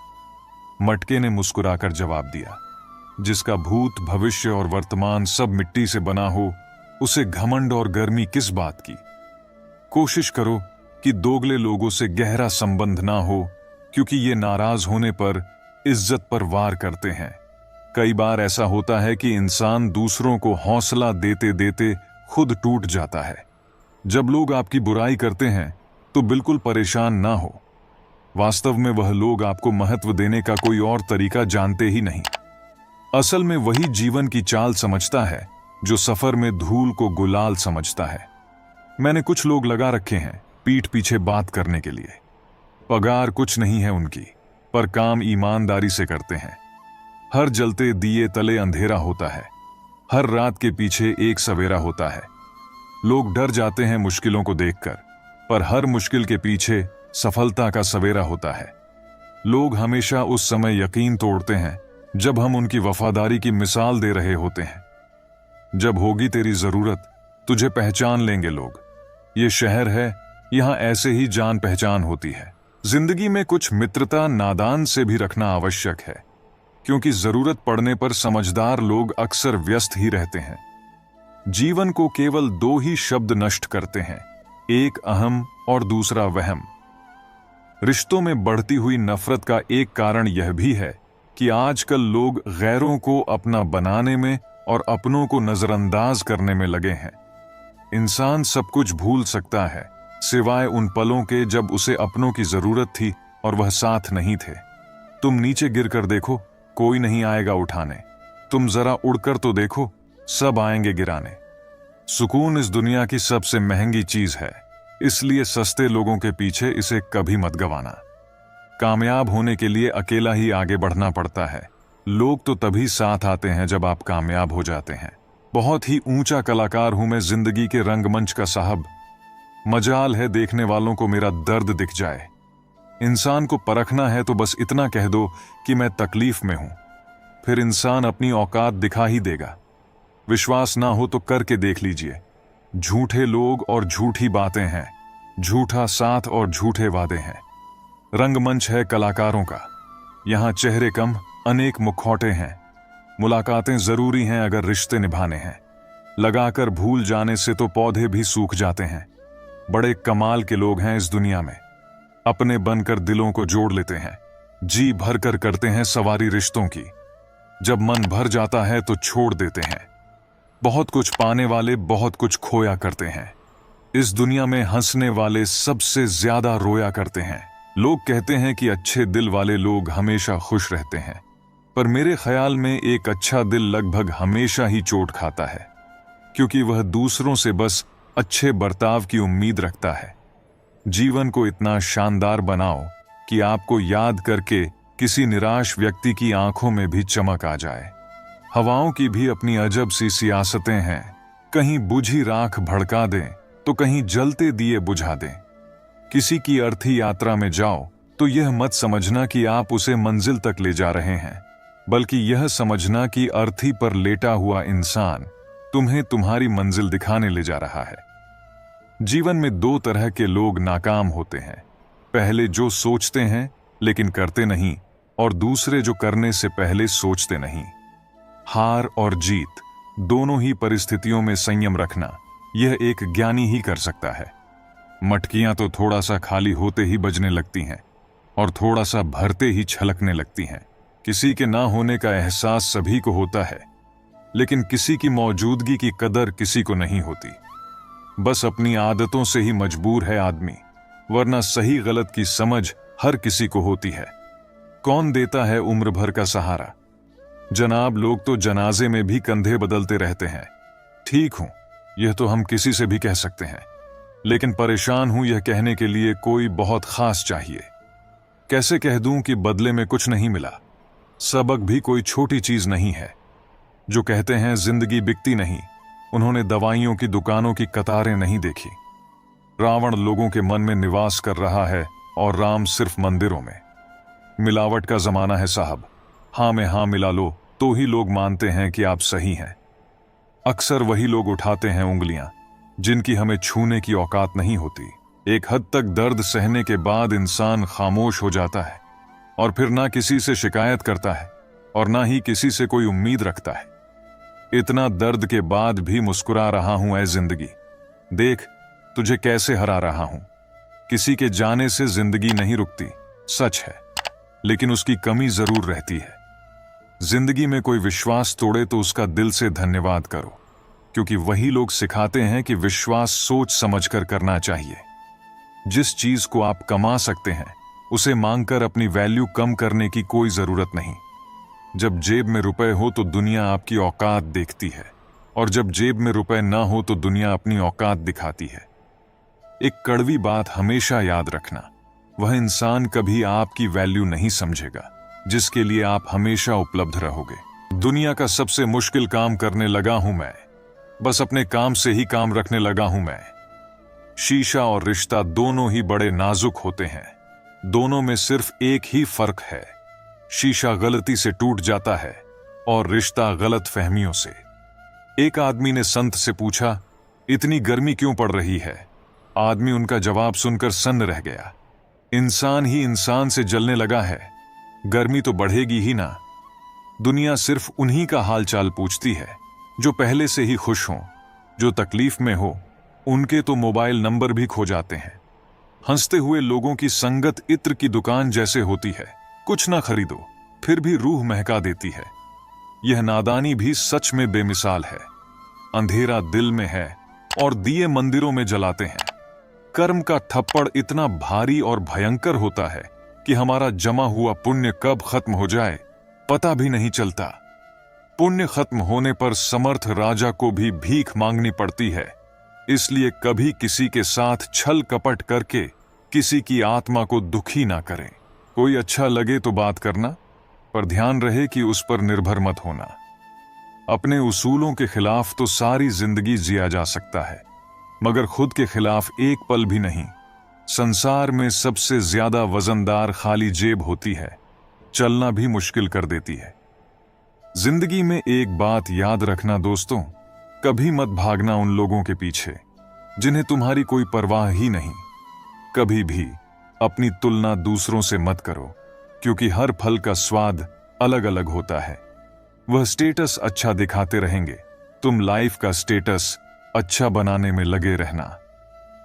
S1: मटके ने मुस्कुराकर जवाब दिया, जिसका भूत भविष्य और वर्तमान सब मिट्टी से बना हो, उसे घमंड और गर्मी किस बात की? कोशिश करो कि दोगले लोगों से गहरा संबंध ना हो, क्योंकि ये नाराज होने पर इज्जत पर वार करते हैं। कई बार ऐसा होता है कि इंसान दूसरों को हौसला देते देते खुद टूट जाता है। जब लोग आपकी बुराई करते हैं तो बिल्कुल परेशान ना हो। वास्तव में वह लोग आपको महत्व देने का कोई और तरीका जानते ही नहीं। असल में वही जीवन की चाल समझता है जो सफर में धूल को गुलाल समझता है। मैंने कुछ लोग लगा रखे हैं पीठ पीछे बात करने के लिए। पगार कुछ नहीं है उनकी, पर काम ईमानदारी से करते हैं। हर जलते दिए तले अंधेरा होता है, हर रात के पीछे एक सवेरा होता है। लोग डर जाते हैं मुश्किलों को देखकर, पर हर मुश्किल के पीछे सफलता का सवेरा होता है। लोग हमेशा उस समय यकीन तोड़ते हैं जब हम उनकी वफादारी की मिसाल दे रहे होते हैं। जब होगी तेरी जरूरत तुझे पहचान लेंगे लोग। ये शहर है, यहां ऐसे ही जान पहचान होती है। जिंदगी में कुछ मित्रता नादान से भी रखना आवश्यक है, क्योंकि जरूरत पड़ने पर समझदार लोग अक्सर व्यस्त ही रहते हैं। जीवन को केवल दो ही शब्द नष्ट करते हैं, एक अहम और दूसरा वहम। रिश्तों में बढ़ती हुई नफरत का एक कारण यह भी है कि आजकल लोग गैरों को अपना बनाने में और अपनों को नजरअंदाज करने में लगे हैं। इंसान सब कुछ भूल सकता है सिवाय उन पलों के जब उसे अपनों की जरूरत थी और वह साथ नहीं थे। तुम नीचे गिरकर देखो, कोई नहीं आएगा उठाने। तुम जरा उड़कर तो देखो, सब आएंगे गिराने। सुकून इस दुनिया की सबसे महंगी चीज है, इसलिए सस्ते लोगों के पीछे इसे कभी मत गंवाना। कामयाब होने के लिए अकेला ही आगे बढ़ना पड़ता है। लोग तो तभी साथ आते हैं जब आप कामयाब हो जाते हैं। बहुत ही ऊंचा कलाकार हूं मैं जिंदगी के रंगमंच का साहब। मजाल है देखने वालों को मेरा दर्द दिख जाए। इंसान को परखना है तो बस इतना कह दो कि मैं तकलीफ में हूं, फिर इंसान अपनी औकात दिखा ही देगा। विश्वास ना हो तो करके देख लीजिए। झूठे लोग और झूठी बातें हैं, झूठा साथ और झूठे वादे हैं। रंगमंच है कलाकारों का, यहां चेहरे कम अनेक मुखौटे हैं। मुलाकातें जरूरी हैं अगर रिश्ते निभाने हैं। लगाकर भूल जाने से तो पौधे भी सूख जाते हैं। बड़े कमाल के लोग हैं इस दुनिया में, अपने बनकर दिलों को जोड़ लेते हैं, जी भर कर करते हैं सवारी रिश्तों की। जब मन भर जाता है तो छोड़ देते हैं। बहुत कुछ पाने वाले बहुत कुछ खोया करते हैं। इस दुनिया में हंसने वाले सबसे ज्यादा रोया करते हैं। लोग कहते हैं कि अच्छे दिल वाले लोग हमेशा खुश रहते हैं, पर मेरे ख्याल में एक अच्छा दिल लगभग हमेशा ही चोट खाता है, क्योंकि वह दूसरों से बस अच्छे बर्ताव की उम्मीद रखता है। जीवन को इतना शानदार बनाओ कि आपको याद करके किसी निराश व्यक्ति की आंखों में भी चमक आ जाए। हवाओं की भी अपनी अजब सी सियासतें हैं, कहीं बुझी राख भड़का दें तो कहीं जलते दिए बुझा दें। किसी की अर्थी यात्रा में जाओ तो यह मत समझना कि आप उसे मंजिल तक ले जा रहे हैं, बल्कि यह समझना कि अर्थी पर लेटा हुआ इंसान तुम्हें तुम्हारी मंजिल दिखाने ले जा रहा है। जीवन में दो तरह के लोग नाकाम होते हैं, पहले जो सोचते हैं लेकिन करते नहीं, और दूसरे जो करने से पहले सोचते नहीं। हार और जीत दोनों ही परिस्थितियों में संयम रखना यह एक ज्ञानी ही कर सकता है। मटकियां तो थोड़ा सा खाली होते ही बजने लगती हैं और थोड़ा सा भरते ही छलकने लगती हैं। किसी के ना होने का एहसास सभी को होता है, लेकिन किसी की मौजूदगी की कदर किसी को नहीं होती। बस अपनी आदतों से ही मजबूर है आदमी, वरना सही गलत की समझ हर किसी को होती है। कौन देता है उम्र भर का सहारा? जनाब, लोग तो जनाजे में भी कंधे बदलते रहते हैं। ठीक हूं, यह तो हम किसी से भी कह सकते हैं, लेकिन परेशान हूं यह कहने के लिए कोई बहुत खास चाहिए। कैसे कह दूं कि बदले में कुछ नहीं मिला? सबक भी कोई छोटी चीज नहीं है। जो कहते हैं जिंदगी बिकती नहीं, उन्होंने दवाइयों की दुकानों की कतारें नहीं देखी। रावण लोगों के मन में निवास कर रहा है और राम सिर्फ मंदिरों में। मिलावट का जमाना है साहब, हाँ में हाँ मिला लो तो ही लोग मानते हैं कि आप सही हैं। अक्सर वही लोग उठाते हैं उंगलियां जिनकी हमें छूने की औकात नहीं होती। एक हद तक दर्द सहने के बाद इंसान खामोश हो जाता है और फिर ना किसी से शिकायत करता है और ना ही किसी से कोई उम्मीद रखता है। इतना दर्द के बाद भी मुस्कुरा रहा हूं, ऐ जिंदगी देख तुझे कैसे हरा रहा हूं। किसी के जाने से जिंदगी नहीं रुकती, सच है, लेकिन उसकी कमी जरूर रहती है। जिंदगी में कोई विश्वास तोड़े तो उसका दिल से धन्यवाद करो, क्योंकि वही लोग सिखाते हैं कि विश्वास सोच समझकर करना चाहिए। जिस चीज को आप कमा सकते हैं उसे मांगकर अपनी वैल्यू कम करने की कोई जरूरत नहीं। जब जेब में रुपए हो तो दुनिया आपकी औकात देखती है, और जब जेब में रुपए ना हो तो दुनिया अपनी औकात दिखाती है। एक कड़वी बात हमेशा याद रखना, वह इंसान कभी आपकी वैल्यू नहीं समझेगा जिसके लिए आप हमेशा उपलब्ध रहोगे। दुनिया का सबसे मुश्किल काम करने लगा हूं मैं, बस अपने काम से ही काम रखने लगा हूं मैं। शीशा और रिश्ता दोनों ही बड़े नाजुक होते हैं, दोनों में सिर्फ एक ही फर्क है, शीशा गलती से टूट जाता है और रिश्ता गलत फहमियों से। एक आदमी ने संत से पूछा, इतनी गर्मी क्यों पड़ रही है? आदमी उनका जवाब सुनकर सन्न रह गया। इंसान ही इंसान से जलने लगा है, गर्मी तो बढ़ेगी ही ना। दुनिया सिर्फ उन्हीं का हालचाल पूछती है जो पहले से ही खुश हों, जो तकलीफ में हो उनके तो मोबाइल नंबर भी खो जाते हैं। हंसते हुए लोगों की संगत इत्र की दुकान जैसे होती है, कुछ ना खरीदो फिर भी रूह महका देती है। यह नादानी भी सच में बेमिसाल है। अंधेरा दिल में है और दिए मंदिरों में जलाते हैं। कर्म का थप्पड़ इतना भारी और भयंकर होता है कि हमारा जमा हुआ पुण्य कब खत्म हो जाए पता भी नहीं चलता। पुण्य खत्म होने पर समर्थ राजा को भी भीख मांगनी पड़ती है। इसलिए कभी किसी के साथ छल कपट करके किसी की आत्मा को दुखी ना करें। कोई अच्छा लगे तो बात करना, पर ध्यान रहे कि उस पर निर्भर मत होना। अपने उसूलों के खिलाफ तो सारी जिंदगी जिया जा सकता है, मगर खुद के खिलाफ एक पल भी नहीं। संसार में सबसे ज्यादा वजनदार खाली जेब होती है, चलना भी मुश्किल कर देती है। जिंदगी में एक बात याद रखना दोस्तों, कभी मत भागना उन लोगों के पीछे जिन्हें तुम्हारी कोई परवाह ही नहीं। कभी भी अपनी तुलना दूसरों से मत करो, क्योंकि हर फल का स्वाद अलग अलग होता है। वह स्टेटस अच्छा दिखाते रहेंगे, तुम लाइफ का स्टेटस अच्छा बनाने में लगे रहना।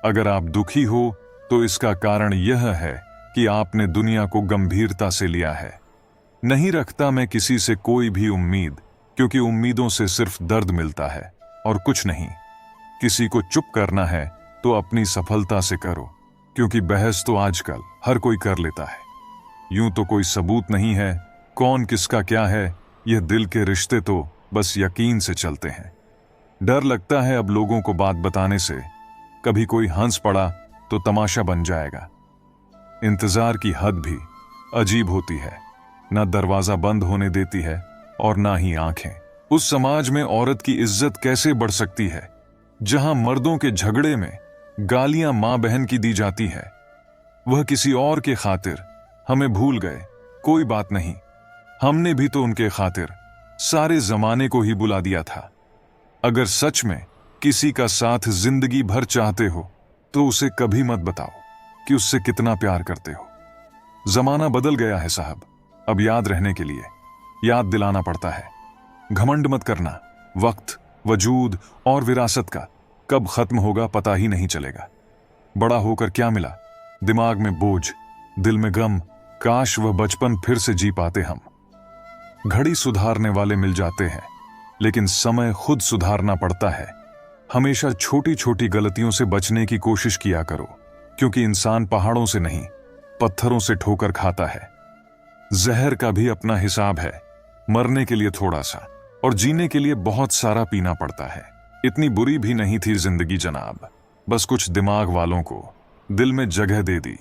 S1: अगर आप दुखी हो तो इसका कारण यह है कि आपने दुनिया को गंभीरता से लिया है। नहीं रखता मैं किसी से कोई भी उम्मीद, क्योंकि उम्मीदों से सिर्फ दर्द मिलता है और कुछ नहीं। किसी को चुप करना है तो अपनी सफलता से करो, क्योंकि बहस तो आजकल हर कोई कर लेता है। यूं तो कोई सबूत नहीं है कौन किसका क्या है, यह दिल के रिश्ते तो बस यकीन से चलते हैं। डर लगता है अब लोगों को बात बताने से, कभी कोई हंस पड़ा तो तमाशा बन जाएगा। इंतजार की हद भी अजीब होती है, ना दरवाजा बंद होने देती है और ना ही आंखें। उस समाज में औरत की इज्जत कैसे बढ़ सकती है जहां मर्दों के झगड़े में गालियां मां बहन की दी जाती है। वह किसी और के खातिर हमें भूल गए, कोई बात नहीं, हमने भी तो उनके खातिर सारे जमाने को ही बुला दिया था। अगर सच में किसी का साथ जिंदगी भर चाहते हो तो उसे कभी मत बताओ कि उससे कितना प्यार करते हो। जमाना बदल गया है साहब, अब याद रहने के लिए याद दिलाना पड़ता है। घमंड मत करना, वक्त, वजूद और विरासत का कब खत्म होगा पता ही नहीं चलेगा। बड़ा होकर क्या मिला, दिमाग में बोझ, दिल में गम, काश वह बचपन फिर से जी पाते हम। घड़ी सुधारने वाले मिल जाते हैं, लेकिन समय खुद सुधारना पड़ता है। हमेशा छोटी छोटी गलतियों से बचने की कोशिश किया करो, क्योंकि इंसान पहाड़ों से नहीं पत्थरों से ठोकर खाता है। जहर का भी अपना हिसाब है, मरने के लिए थोड़ा सा और जीने के लिए बहुत सारा पीना पड़ता है। इतनी बुरी भी नहीं थी जिंदगी जनाब, बस कुछ दिमाग वालों को दिल में जगह दे दी।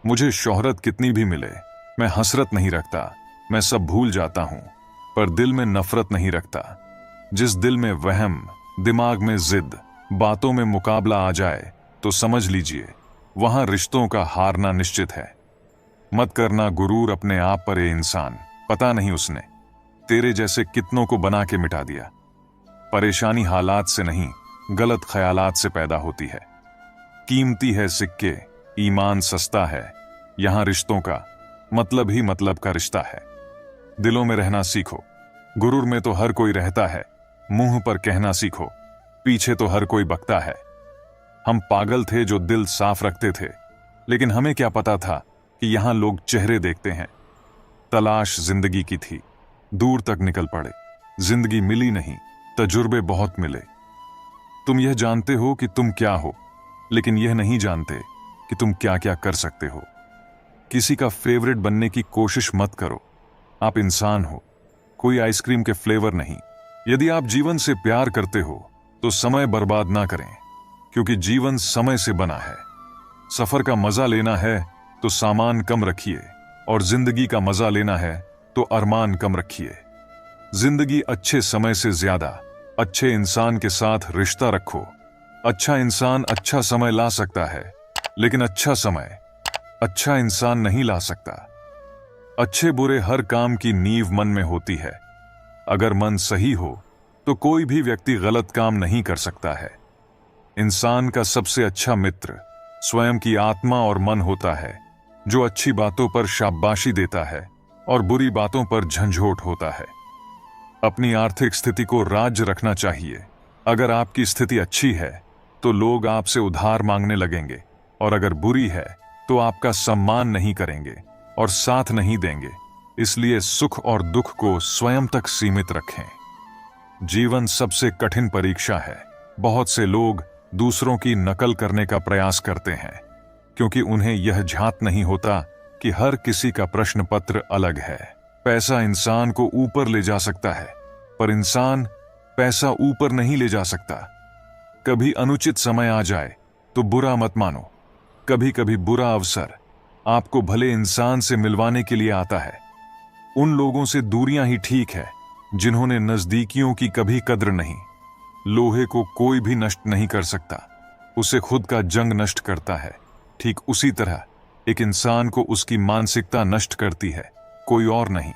S1: मुझे शोहरत कितनी भी मिले, मैं हसरत नहीं रखता, मैं सब भूल जाता हूं, पर दिल में नफरत नहीं रखता। जिस दिल में वहम, दिमाग में जिद, बातों में मुकाबला आ जाए तो समझ लीजिए वहां रिश्तों का हारना निश्चित है। मत करना गुरूर अपने आप पर ए इंसान, पता नहीं उसने तेरे जैसे कितनों को बना के मिटा दिया। परेशानी हालात से नहीं, गलत ख्यालात से पैदा होती है। कीमती है सिक्के, ईमान सस्ता है, यहां रिश्तों का मतलब ही मतलब का रिश्ता है। दिलों में रहना सीखो, गुरूर में तो हर कोई रहता है, मुंह पर कहना सीखो, पीछे तो हर कोई बकता है। हम पागल थे जो दिल साफ रखते थे, लेकिन हमें क्या पता था कि यहां लोग चेहरे देखते हैं। तलाश जिंदगी की थी, दूर तक निकल पड़े, जिंदगी मिली नहीं, तजुर्बे बहुत मिले। तुम यह जानते हो कि तुम क्या हो, लेकिन यह नहीं जानते कि तुम क्या क्या कर सकते हो। किसी का फेवरेट बनने की कोशिश मत करो, आप इंसान हो, कोई आइसक्रीम के फ्लेवर नहीं। यदि आप जीवन से प्यार करते हो तो समय बर्बाद ना करें, क्योंकि जीवन समय से बना है। सफर का मजा लेना है तो सामान कम रखिए, और जिंदगी का मजा लेना है तो अरमान कम रखिए। जिंदगी अच्छे समय से ज्यादा अच्छे इंसान के साथ रिश्ता रखो। अच्छा इंसान अच्छा समय ला सकता है, लेकिन अच्छा समय अच्छा इंसान नहीं ला सकता। अच्छे बुरे हर काम की नींव मन में होती है। अगर मन सही हो तो कोई भी व्यक्ति गलत काम नहीं कर सकता है। इंसान का सबसे अच्छा मित्र स्वयं की आत्मा और मन होता है, जो अच्छी बातों पर शाबाशी देता है और बुरी बातों पर झंझोट होता है। अपनी आर्थिक स्थिति को राज्य रखना चाहिए। अगर आपकी स्थिति अच्छी है तो लोग आपसे उधार मांगने लगेंगे, और अगर बुरी है तो आपका सम्मान नहीं करेंगे और साथ नहीं देंगे। इसलिए सुख और दुख को स्वयं तक सीमित रखें। जीवन सबसे कठिन परीक्षा है। बहुत से लोग दूसरों की नकल करने का प्रयास करते हैं, क्योंकि उन्हें यह झात नहीं होता कि हर किसी का प्रश्न पत्र अलग है। पैसा इंसान को ऊपर ले जा सकता है, पर इंसान पैसा ऊपर नहीं ले जा सकता। कभी अनुचित समय आ जाए तो बुरा मत मानो। कभी कभी बुरा अवसर आपको भले इंसान से मिलवाने के लिए आता है। उन लोगों से दूरियां ही ठीक है जिन्होंने नजदीकियों की कभी कद्र नहीं। लोहे को कोई भी नष्ट नहीं कर सकता, उसे खुद का जंग नष्ट करता है। ठीक उसी तरह एक इंसान को उसकी मानसिकता नष्ट करती है, कोई और नहीं।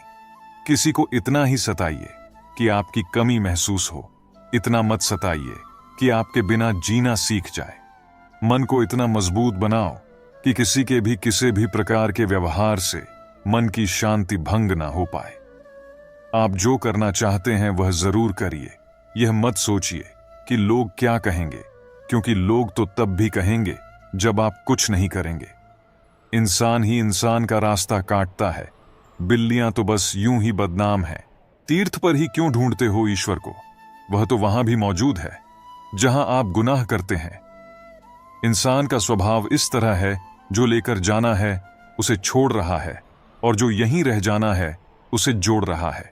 S1: किसी को इतना ही सताइए कि आपकी कमी महसूस हो, इतना मत सताइए कि आपके बिना जीना सीख जाए। मन को इतना मजबूत बनाओ कि किसी के भी किसी भी प्रकार के व्यवहार से मन की शांति भंग ना हो पाए। आप जो करना चाहते हैं वह जरूर करिए। यह मत सोचिए कि लोग क्या कहेंगे, क्योंकि लोग तो तब भी कहेंगे जब आप कुछ नहीं करेंगे। इंसान ही इंसान का रास्ता काटता है, बिल्लियां तो बस यूं ही बदनाम है। तीर्थ पर ही क्यों ढूंढते हो ईश्वर को? वह तो वहां भी मौजूद है जहां आप गुनाह करते हैं। इंसान का स्वभाव इस तरह है, जो लेकर जाना है उसे छोड़ रहा है, और जो यहीं रह जाना है उसे जोड़ रहा है।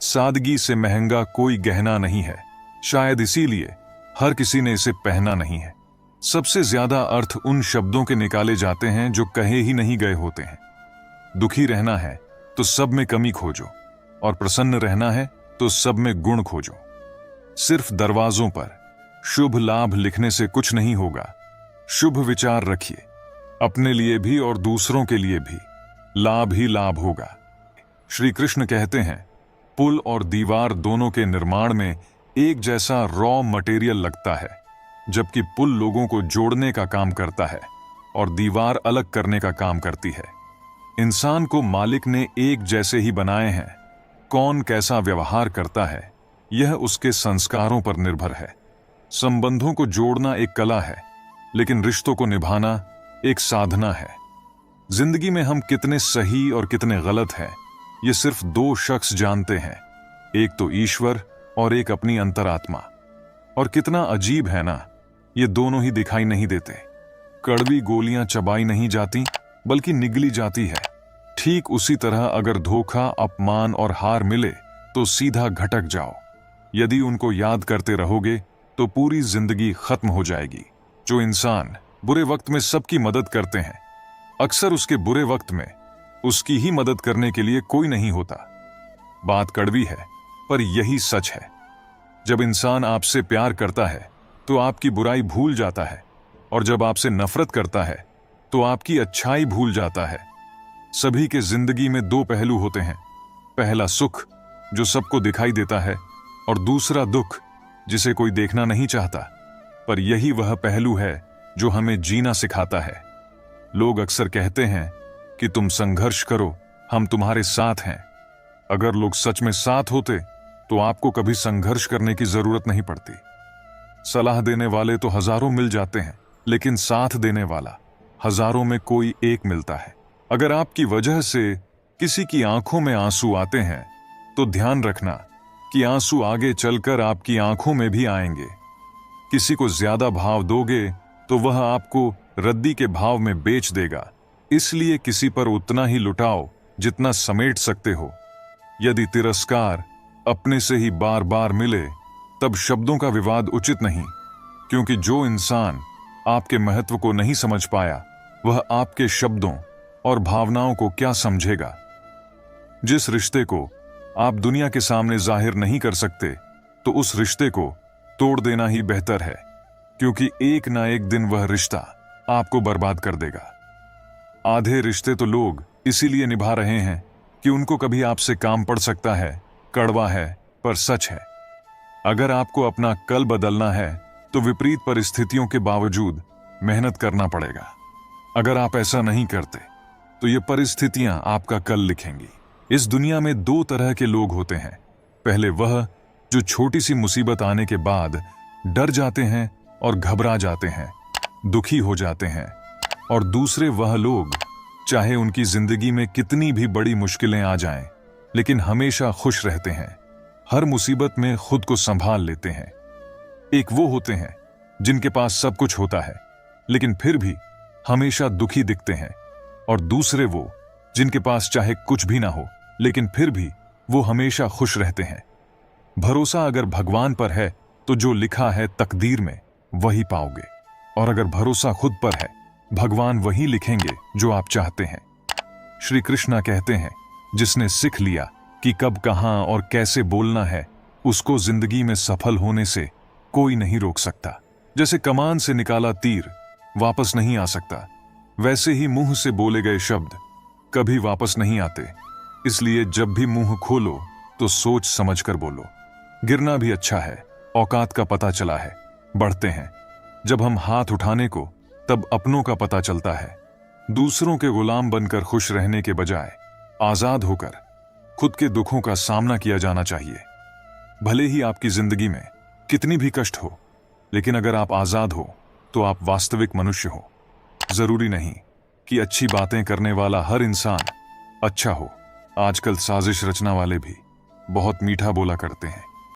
S1: सादगी से महंगा कोई गहना नहीं है, शायद इसीलिए हर किसी ने इसे पहना नहीं है। सबसे ज्यादा अर्थ उन शब्दों के निकाले जाते हैं जो कहे ही नहीं गए होते हैं। दुखी रहना है तो सब में कमी खोजो, और प्रसन्न रहना है तो सब में गुण खोजो। सिर्फ दरवाजों पर शुभ लाभ लिखने से कुछ नहीं होगा। शुभ विचार रखिए, अपने लिए भी और दूसरों के लिए भी लाभ ही लाभ होगा। श्री कृष्ण कहते हैं, पुल और दीवार दोनों के निर्माण में एक जैसा रॉ मटेरियल लगता है, जबकि पुल लोगों को जोड़ने का काम करता है और दीवार अलग करने का काम करती है। इंसान को मालिक ने एक जैसे ही बनाए हैं। कौन कैसा व्यवहार करता है यह उसके संस्कारों पर निर्भर है। संबंधों को जोड़ना एक कला है, लेकिन रिश्तों को निभाना एक साधना है। जिंदगी में हम कितने सही और कितने गलत हैं, ये सिर्फ दो शख्स जानते हैं, एक तो ईश्वर और एक अपनी अंतरात्मा। और कितना अजीब है ना, ये दोनों ही दिखाई नहीं देते। कड़वी गोलियां चबाई नहीं जाती बल्कि निगली जाती है। ठीक उसी तरह अगर धोखा, अपमान और हार मिले तो सीधा घटक जाओ। यदि उनको याद करते रहोगे तो पूरी जिंदगी खत्म हो जाएगी। जो इंसान बुरे वक्त में सबकी मदद करते हैं, अक्सर उसके बुरे वक्त में उसकी ही मदद करने के लिए कोई नहीं होता। बात कड़वी है पर यही सच है। जब इंसान आपसे प्यार करता है तो आपकी बुराई भूल जाता है, और जब आपसे नफरत करता है तो आपकी अच्छाई भूल जाता है। सभी के जिंदगी में दो पहलू होते हैं, पहला सुख जो सबको दिखाई देता है, और दूसरा दुख जिसे कोई देखना नहीं चाहता। पर यही वह पहलू है जो हमें जीना सिखाता है। लोग अक्सर कहते हैं कि तुम संघर्ष करो, हम तुम्हारे साथ हैं। अगर लोग सच में साथ होते तो आपको कभी संघर्ष करने की जरूरत नहीं पड़ती। सलाह देने वाले तो हजारों मिल जाते हैं, लेकिन साथ देने वाला हजारों में कोई एक मिलता है। अगर आपकी वजह से किसी की आंखों में आंसू आते हैं तो ध्यान रखना कि आंसू आगे चलकर आपकी आंखों में भी आएंगे। किसी को ज्यादा भाव दोगे तो वह आपको रद्दी के भाव में बेच देगा। इसलिए किसी पर उतना ही लुटाओ जितना समेट सकते हो। यदि तिरस्कार अपने से ही बार बार मिले तब शब्दों का विवाद उचित नहीं, क्योंकि जो इंसान आपके महत्व को नहीं समझ पाया वह आपके शब्दों और भावनाओं को क्या समझेगा। जिस रिश्ते को आप दुनिया के सामने जाहिर नहीं कर सकते तो उस रिश्ते को तोड़ देना ही बेहतर है, क्योंकि एक ना एक दिन वह रिश्ता आपको बर्बाद कर देगा। आधे रिश्ते तो लोग इसीलिए निभा रहे हैं कि उनको कभी आपसे काम पड़ सकता है। कड़वा है पर सच है। अगर आपको अपना कल बदलना है तो विपरीत परिस्थितियों के बावजूद मेहनत करना पड़ेगा। अगर आप ऐसा नहीं करते तो ये परिस्थितियां आपका कल लिखेंगी। इस दुनिया में दो तरह के लोग होते हैं। पहले वह जो छोटी सी मुसीबत आने के बाद डर जाते हैं और घबरा जाते हैं, दुखी हो जाते हैं। और दूसरे वह लोग चाहे उनकी जिंदगी में कितनी भी बड़ी मुश्किलें आ जाएं, लेकिन हमेशा खुश रहते हैं, हर मुसीबत में खुद को संभाल लेते हैं। एक वो होते हैं जिनके पास सब कुछ होता है लेकिन फिर भी हमेशा दुखी दिखते हैं, और दूसरे वो जिनके पास चाहे कुछ भी ना हो लेकिन फिर भी वो हमेशा खुश रहते हैं। भरोसा अगर भगवान पर है तो जो लिखा है तकदीर में वही पाओगे, और अगर भरोसा खुद पर है भगवान वही लिखेंगे जो आप चाहते हैं। श्री कृष्णा कहते हैं, जिसने सीख लिया कि कब कहां और कैसे बोलना है, उसको जिंदगी में सफल होने से कोई नहीं रोक सकता। जैसे कमान से निकाला तीर वापस नहीं आ सकता, वैसे ही मुंह से बोले गए शब्द कभी वापस नहीं आते। इसलिए जब भी मुंह खोलो तो सोच समझ कर बोलो। गिरना भी अच्छा है, औकात का पता चला है, बढ़ते हैं। जब हम हाथ उठाने को, तब अपनों का पता चलता है। दूसरों के गुलाम बनकर खुश रहने के बजाय आजाद होकर खुद के दुखों का सामना किया जाना चाहिए। भले ही आपकी जिंदगी में कितनी भी कष्ट हो, लेकिन अगर आप आजाद हो तो आप वास्तविक मनुष्य हो। जरूरी नहीं कि अच्छी बातें करने वाला हर इंसान अच्छा हो। आजकल साजिश रचना वाले भी बहुत मीठा बोला करते हैं,